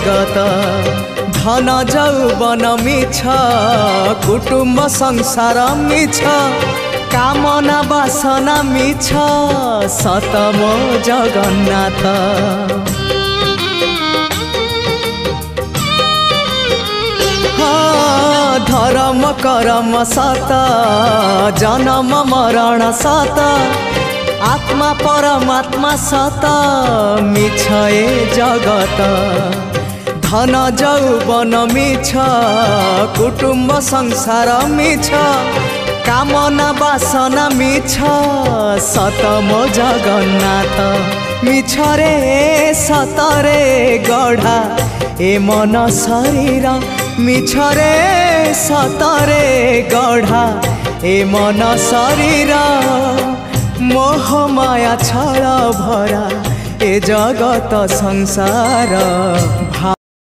जगत धन जौवन मिछ कुटुंब संसार मिछ कामना बासना मिछ सतम जगन्नाथ। धर्म कर्म सत जन्म मरण सत आत्मा परमात्मा सत मिछ ए जगत धन जौवन मिछ कुटुंब संसार मिछ कामना बासना मिछ सतम जगन्नाथ। मिछ रे सतरे गढ़ा ए मन शरीर मिछ रे सतरे गढ़ा ए मन शरीर मोह माया छल भरा ए जगत संसार।